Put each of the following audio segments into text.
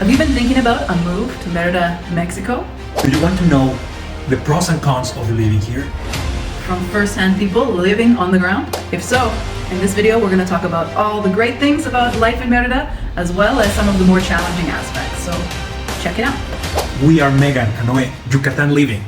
Have you been thinking about a move to Merida, Mexico? Do you want to know the pros and cons of living here? From first-hand people living on the ground? If so, in this video we're going to talk about all the great things about life in Merida, as well as some of the more challenging aspects. So check it out. We are Meghan Noe Yucatan Living.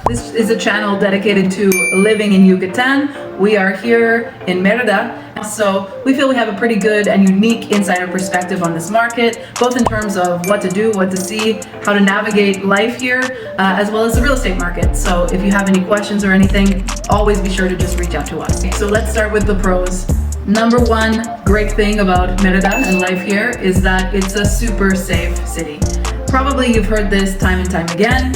This is a channel dedicated to living in Yucatan. We are here in Merida, so we feel we have a pretty good and unique insider perspective on this market, both in terms of what to do, what to see, how to navigate life here, as well as the real estate market. So if you have any questions or anything, always be sure to just reach out to us. So let's start with the pros. Number one great thing about Merida and life here is that it's a super safe city. Probably you've heard this time and time again.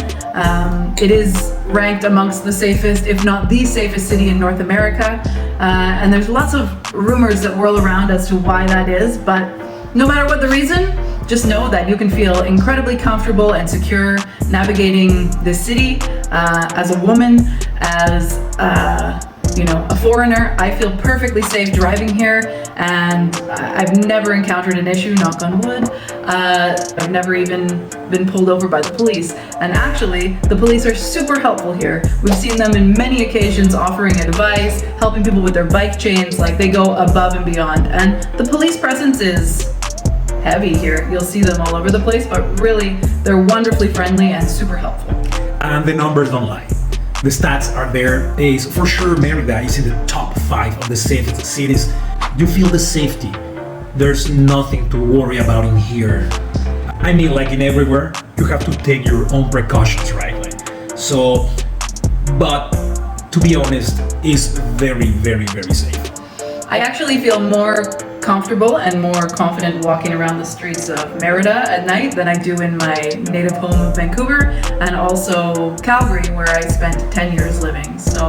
It is ranked amongst the safest, if not the safest city in North America. And there's lots of rumors that whirl around as to why that is, but no matter what the reason, just know that you can feel incredibly comfortable and secure navigating this city. As a woman, as a foreigner, I feel perfectly safe driving here, and I've never encountered an issue, knock on wood. I've never even been pulled over by the police. And actually, the police are super helpful here. We've seen them in many occasions offering advice, helping people with their bike chains, like they go above and beyond. And the police presence is heavy here. You'll see them all over the place, but really, they're wonderfully friendly and super helpful. And the numbers don't lie. The stats are there. Is for sure Merida is in the top 5 of the safest cities. You feel the safety. There's nothing to worry about in here. I mean, like in everywhere, you have to take your own precautions, right? But to be honest, it's very, very, very safe. I actually feel more comfortable and more confident walking around the streets of Merida at night than I do in my native home of Vancouver, and also Calgary, where I spent 10 years living. So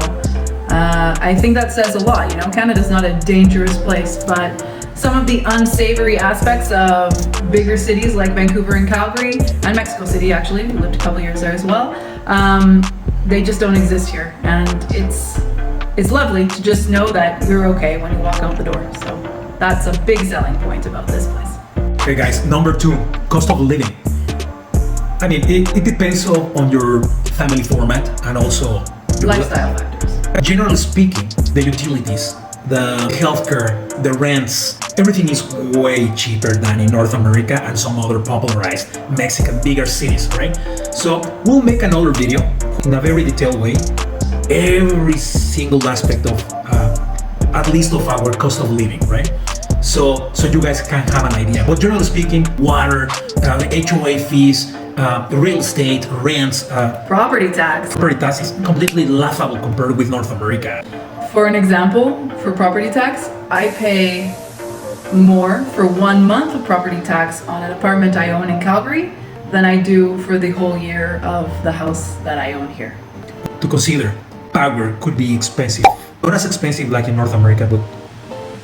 I think that says a lot. Canada's not a dangerous place, but some of the unsavory aspects of bigger cities like Vancouver and Calgary, and Mexico City actually, we lived a couple years there as well, they just don't exist here. And it's lovely to just know that you're okay when you walk out the door. So that's a big selling point about this place. Okay guys, number 2, cost of living. I mean, it depends on your family format and also lifestyle factors. Generally speaking, the utilities, the healthcare, the rents, everything is way cheaper than in North America and some other popularized Mexican bigger cities, right? So we'll make another video in a very detailed way, every single aspect of at least of our cost of living, right? So you guys can have an idea. But generally speaking, water, the HOA fees, real estate, rents, property tax. Property tax is completely laughable compared with North America. For an example, for property tax, I pay more for 1 month of property tax on an apartment I own in Calgary than I do for the whole year of the house that I own here. To consider, power could be expensive. Not as expensive like in North America, but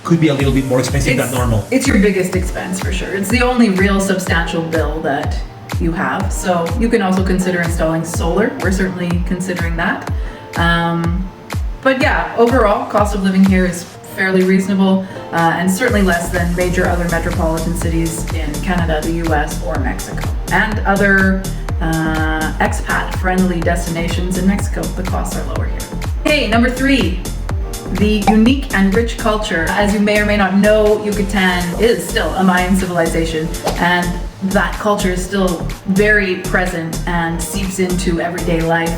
could be a little bit more expensive than normal. It's your biggest expense for sure. It's the only real substantial bill that you have. So you can also consider installing solar. We're certainly considering that. But yeah, overall, cost of living here is fairly reasonable, and certainly less than major other metropolitan cities in Canada, the US, or Mexico. And other expat-friendly destinations in Mexico, the costs are lower here. Hey, number 3. The unique and rich culture. As you may or may not know, Yucatan is still a Mayan civilization, and that culture is still very present and seeps into everyday life.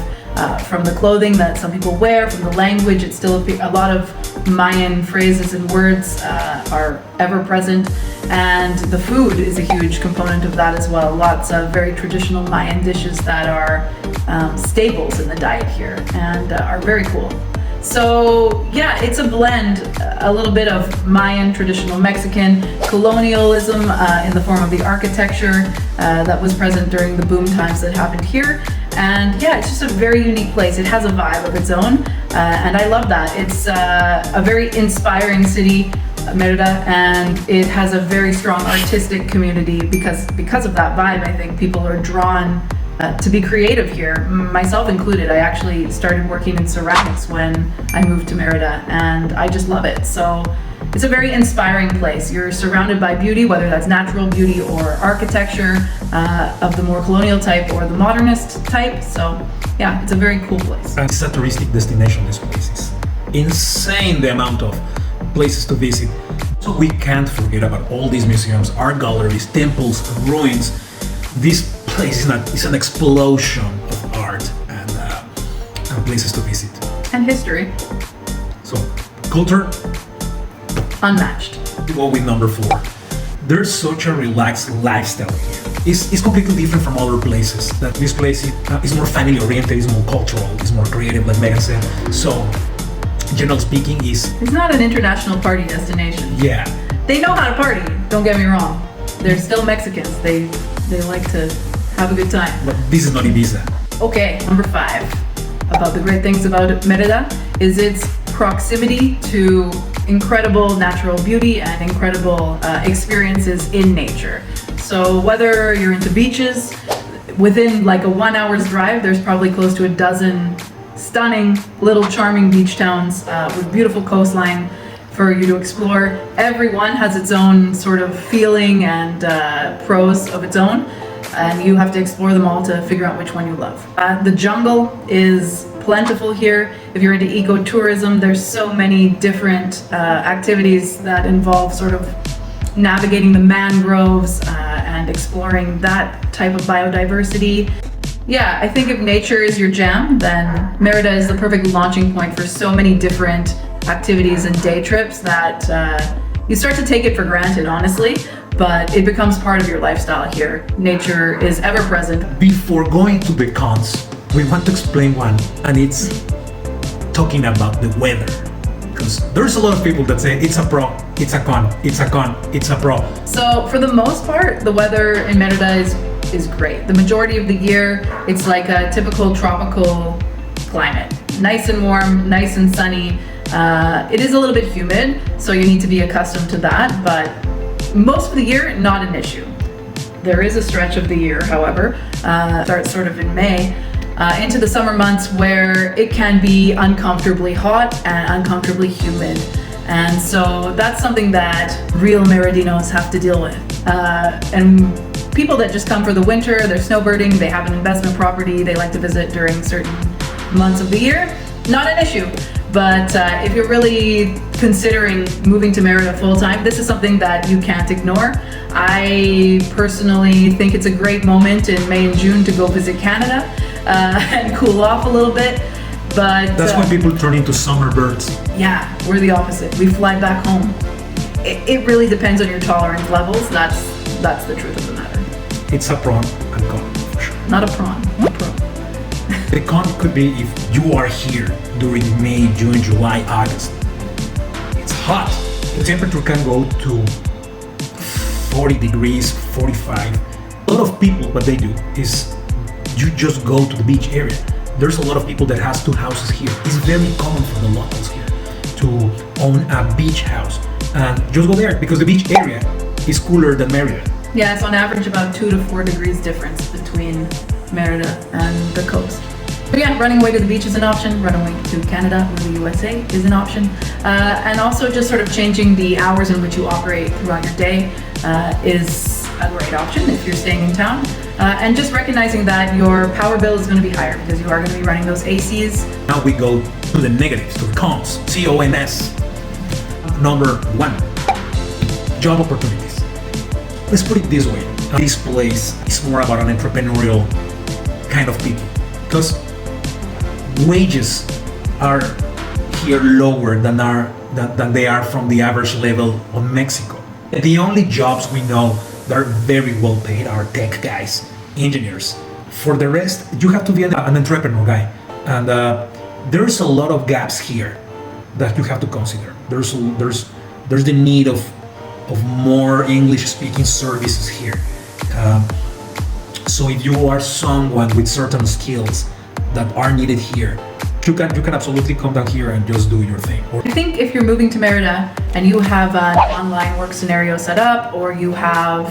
From the clothing that some people wear, from the language, it's still a lot of Mayan phrases and words are ever present, and the food is a huge component of that as well. Lots of very traditional Mayan dishes that are staples in the diet here and are very cool. So yeah, it's a blend, a little bit of Mayan, traditional Mexican, colonialism in the form of the architecture that was present during the boom times that happened here. And yeah, it's just a very unique place. It has a vibe of its own, and I love that. It's a very inspiring city Merida, and it has a very strong artistic community because of that vibe. I think people are drawn to be creative here, myself included. I actually started working in ceramics when I moved to Merida, and I just love it. So it's a very inspiring place. You're surrounded by beauty, whether that's natural beauty or architecture of the more colonial type or the modernist type. So yeah, it's a very cool place. And it's a touristic destination, this place is insane, the amount of places to visit. So we can't forget about all these museums, art galleries, temples, ruins. This place is an explosion of art and places to visit. And history. So culture, unmatched. We go with number 4. There's such a relaxed lifestyle here. It's completely different from other places. That this place is more family oriented, is more cultural, is more creative, like Meghan said. So, generally speaking, it's not an international party destination. Yeah. They know how to party. Don't get me wrong. They're still Mexicans. They like to have a good time. But this is not Ibiza. Okay, number 5. About the great things about Merida is its proximity to incredible natural beauty and incredible experiences in nature. So whether you're into beaches, within like a 1 hour's drive, there's probably close to a dozen stunning little charming beach towns with beautiful coastline for you to explore. Everyone has its own sort of feeling and pros of its own, and you have to explore them all to figure out which one you love. The jungle is plentiful here. If you're into ecotourism, there's so many different activities that involve sort of navigating the mangroves and exploring that type of biodiversity. Yeah, I think if nature is your jam, then Merida is the perfect launching point for so many different activities and day trips that you start to take it for granted, honestly, but it becomes part of your lifestyle here. Nature is ever present. Before going to the cons, we want to explain one, and it's talking about the weather. Because there's a lot of people that say it's a pro, it's a con, it's a con, it's a pro. So for the most part, the weather in Merida is great. The majority of the year, it's like a typical tropical climate. Nice and warm, nice and sunny. It is a little bit humid, so you need to be accustomed to that, but most of the year, not an issue. There is a stretch of the year, however, starts sort of in May, into the summer months where it can be uncomfortably hot and uncomfortably humid. And so that's something that real Meridinos have to deal with. And people that just come for the winter, they're snowbirding, they have an investment property, they like to visit during certain months of the year, not an issue. But if you're really considering moving to Merida full-time, this is something that you can't ignore. I personally think it's a great moment in May and June to go visit Canada and cool off a little bit. But that's when people turn into summer birds. Yeah, we're the opposite. We fly back home. It really depends on your tolerance levels. That's the truth of the matter. It's a pro and con, for sure. Not a prawn, a pro. The con could be if you are here during May, June, July, August. It's hot. The temperature can go to 40 degrees, 45. A lot of people, what they do is you just go to the beach area. There's a lot of people that has 2 houses here. It's very common for the locals here to own a beach house and just go there because the beach area is cooler than Merida. Yeah, it's on average about 2 to 4 degrees difference between Merida and the coast. But yeah, running away to the beach is an option. Running away to Canada or the USA is an option. And also just sort of changing the hours in which you operate throughout your day is a great option if you're staying in town. And just recognizing that your power bill is going to be higher because you are going to be running those ACs. Now we go to the negatives, to the cons, CONS. Number 1, job opportunities. Let's put it this way. This place is more about an entrepreneurial kind of people because wages are here lower than they are from the average level of Mexico. The only jobs we know that are very well paid are tech guys, engineers. For the rest, you have to be an entrepreneur guy. And there's a lot of gaps here that you have to consider. There's the need of more English-speaking services here. So if you are someone with certain skills that are needed here, You can absolutely come down here and just do your thing. I think if you're moving to Merida and you have an online work scenario set up, or you have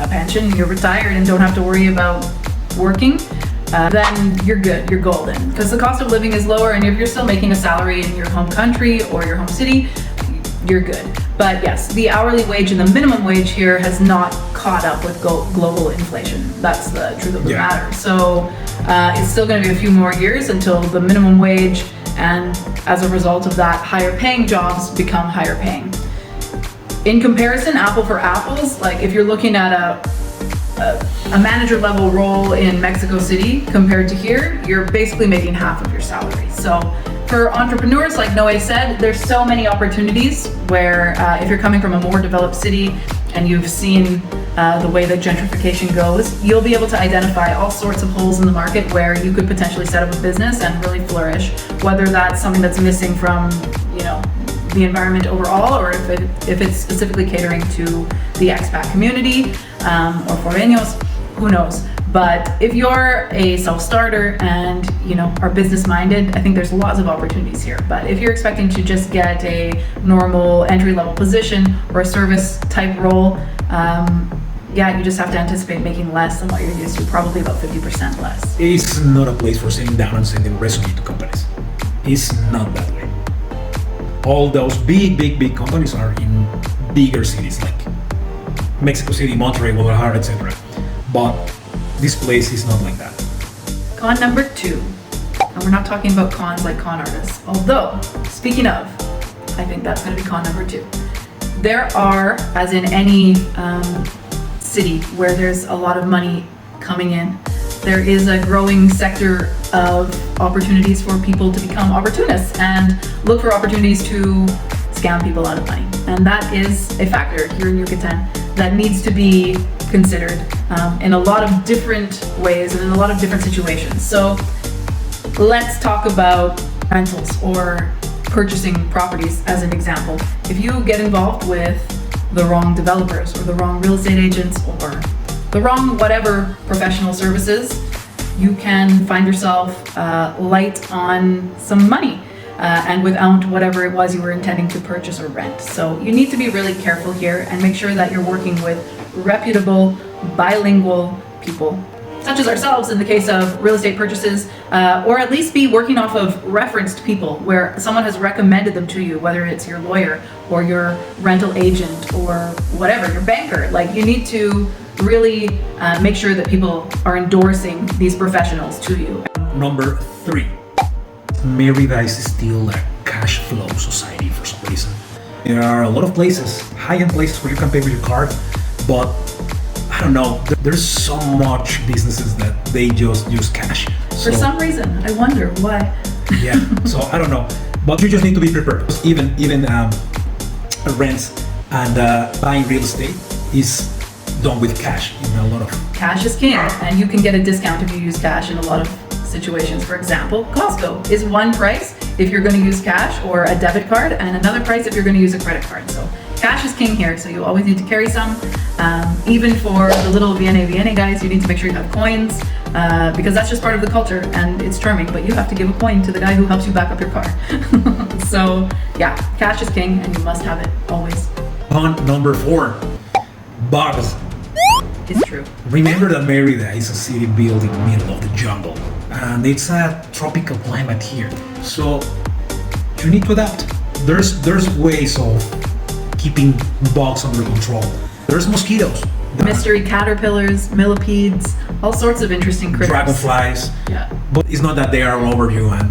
a pension, you're retired and don't have to worry about working, then you're good, you're golden. Because the cost of living is lower, and if you're still making a salary in your home country or your home city, you're good. But yes, the hourly wage and the minimum wage here has not caught up with global inflation. That's the truth of the matter. So it's still going to be a few more years until the minimum wage, and as a result of that, higher paying jobs become higher paying. In comparison, apple for apples, like if you're looking at a manager level role in Mexico City compared to here, you're basically making half of your salary. So for entrepreneurs, like Noe said, there's so many opportunities where if you're coming from a more developed city and you've seen the way that gentrification goes, you'll be able to identify all sorts of holes in the market where you could potentially set up a business and really flourish, whether that's something that's missing from, the environment overall, or if it's specifically catering to the expat community or foreños, who knows. But if you're a self-starter and are business-minded, I think there's lots of opportunities here. But if you're expecting to just get a normal entry-level position or a service-type role, you just have to anticipate making less than what you're used to, probably about 50% less. It's not a place for sitting down and sending resume to companies. It's not that way. All those big companies are in bigger cities like Mexico City, Monterrey, Guadalajara, etc. But this place is not like that. Con number 2, and we're not talking about cons like con artists, although, speaking of, I think that's going to be con number 2. There are, as in any city where there's a lot of money coming in, there is a growing sector of opportunities for people to become opportunists and look for opportunities to scam people out of money. And that is a factor here in Yucatan that needs to be considered in a lot of different ways and in a lot of different situations. So let's talk about rentals or purchasing properties as an example. If you get involved with the wrong developers or the wrong real estate agents or the wrong whatever professional services, you can find yourself light on some money and without whatever it was you were intending to purchase or rent. So you need to be really careful here and make sure that you're working with reputable, bilingual people, such as ourselves in the case of real estate purchases, or at least be working off of referenced people where someone has recommended them to you, whether it's your lawyer or your rental agent or whatever, your banker. Like, you need to really make sure that people are endorsing these professionals to you. Number 3, Merida is still a cash flow society for some reason. There are a lot of places, high-end places where you can pay with your card, but I don't know, there's so much businesses that they just use cash. For some reason, I wonder why. Yeah, so I don't know, but you just need to be prepared. Even rents and buying real estate is done with cash in a lot of. Cash is king, and you can get a discount if you use cash in a lot of situations. For example, Costco is one price if you're going to use cash or a debit card, and another price if you're going to use a credit card. So cash is king here, so you always need to carry some. Even for the little Viene guys, you need to make sure you have coins, because that's just part of the culture and it's charming, but you have to give a coin to the guy who helps you back up your car. So yeah, cash is king and you must have it always. Con number 4, bugs. It's true. Remember that Merida is a city built in the middle of the jungle, and it's a tropical climate here, so you need to adapt. There's ways of keeping bugs under control. There's mosquitoes, mystery caterpillars, millipedes, all sorts of interesting critters. Dragonflies. Yeah. But it's not that they are all over you and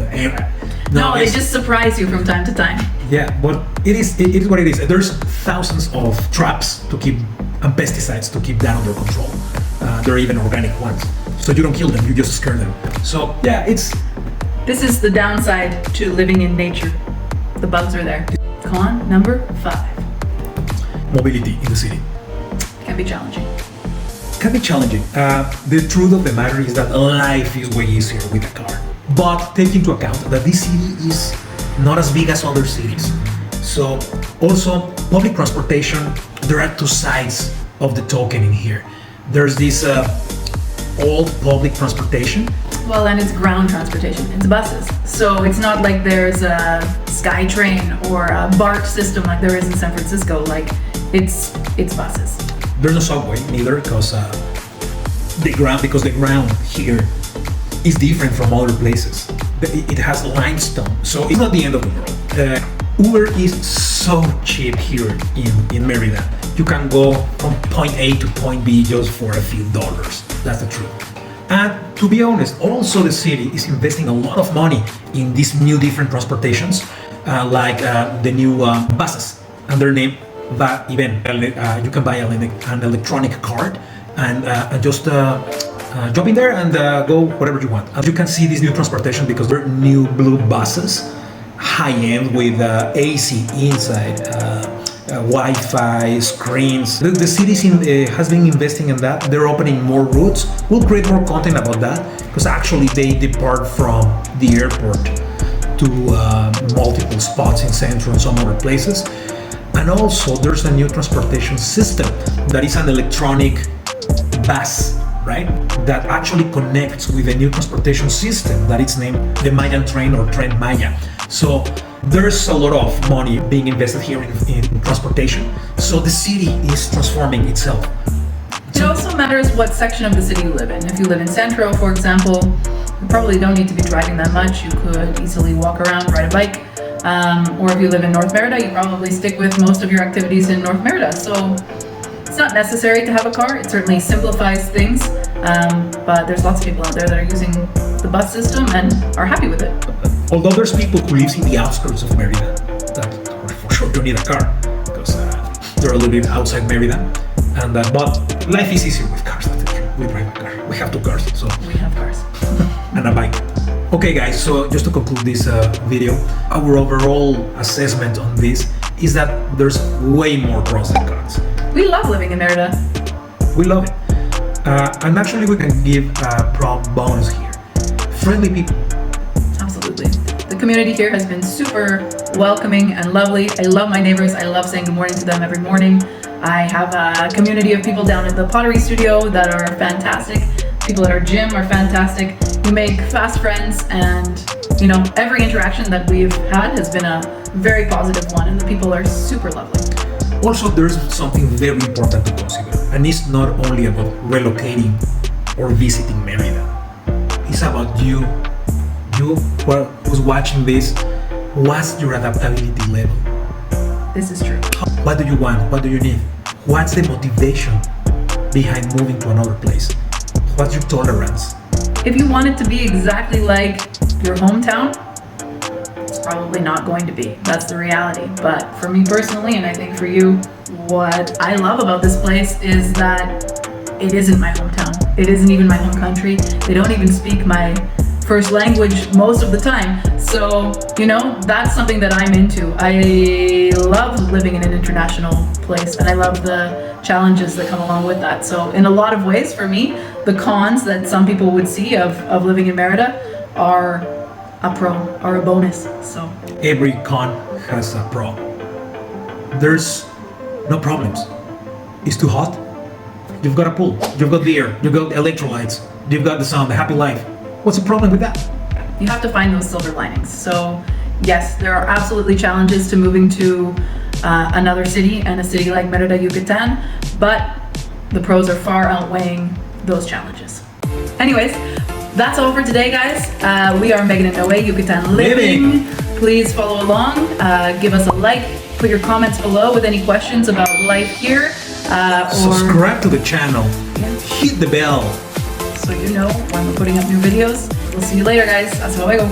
no, they just surprise you from time to time. Yeah, but it is what it is. There's thousands of traps to keep and pesticides to keep that under control. There are even organic ones, so you don't kill them, you just scare them. So yeah, this is the downside to living in nature. The bugs are there. Con number 5. Mobility in the city can be challenging. The truth of the matter is that life is way easier with a car, but take into account that this city is not as big as other cities. So also public transportation, there are 2 sides of the token in here. There's this old public transportation Well, and it's ground transportation. It's buses. So it's not like there's a SkyTrain or a BART system like there is in San Francisco. Like it's buses. There's no subway neither because the ground here is different from other places. It has limestone, so it's not the end of the world. Uber is so cheap here in Merida. You can go from point A to point B just for a few dollars. That's the truth. And to be honest, also the city is investing a lot of money in these new different transportations, like the new buses, and their name va.link. You can buy an electronic card and just jump in there and go whatever you want. As you can see, this new transportation, because they're new blue buses, high-end with AC inside, Wi-Fi, screens. The city has been investing in that. They're opening more routes. We'll create more content about that because actually they depart from the airport to multiple spots in Centro and some other places. And also there's a new transportation system that is an electronic bus, right? That actually connects with a new transportation system that is named the Mayan train or Tren Maya. So there's a lot of money being invested here in transportation. So the city is transforming itself. It also matters what section of the city you live in. If you live in Centro, for example, you probably don't need to be driving that much. You could easily walk around, ride a bike. Or if you live in North Merida, you probably stick with most of your activities in North Merida. So it's not necessary to have a car. It certainly simplifies things. But there's lots of people out there that are using the bus system and are happy with it. Although there's people who live in the outskirts of Merida that for sure don't need a car because they're a little bit outside Merida. And but life is easier with cars. We drive a car. We have 2 cars, so we have cars and a bike. Okay, guys. So just to conclude this video, our overall assessment on this is that there's way more pros than cons. We love living in Merida. We love it. And actually we can give a pro bonus here. Friendly people. Absolutely. The community here has been super welcoming and lovely. I love my neighbors. I love saying good morning to them every morning. I have a community of people down at the pottery studio that are fantastic. People at our gym are fantastic. We make fast friends, and you know, every interaction that we've had has been a very positive one, and the people are super lovely. Also, there's something very important to consider, and it's not only about relocating or visiting Merida. It's about you who's watching this. What's your adaptability level? This is true. What do you want? What do you need? What's the motivation behind moving to another place? What's your tolerance? If you want it to be exactly like your hometown, it's probably not going to be. That's the reality. But for me personally, and I think for you, what I love about this place is that it isn't my hometown. It isn't even my home country. They don't even speak my first language most of the time. So, you know, that's something that I'm into. I love living in an international place, and I love the challenges that come along with that. So in a lot of ways, for me, the cons that some people would see of living in Merida are a pro, or a bonus. So every con has a pro. There's no problems. It's too hot. You've got a pool. You've got beer. You've got electrolytes. You've got the sun, the happy life. What's the problem with that? You have to find those silver linings. So yes, there are absolutely challenges to moving to another city, and a city like Merida, Yucatan, but the pros are far outweighing those challenges. Anyways, that's all for today, guys. We are Meghan Noe Yucatan Living. Please follow along, give us a like, put your comments below with any questions about life here. Or subscribe to the channel, hit the bell, so you know when we're putting up new videos. We'll see you later, guys. Hasta luego.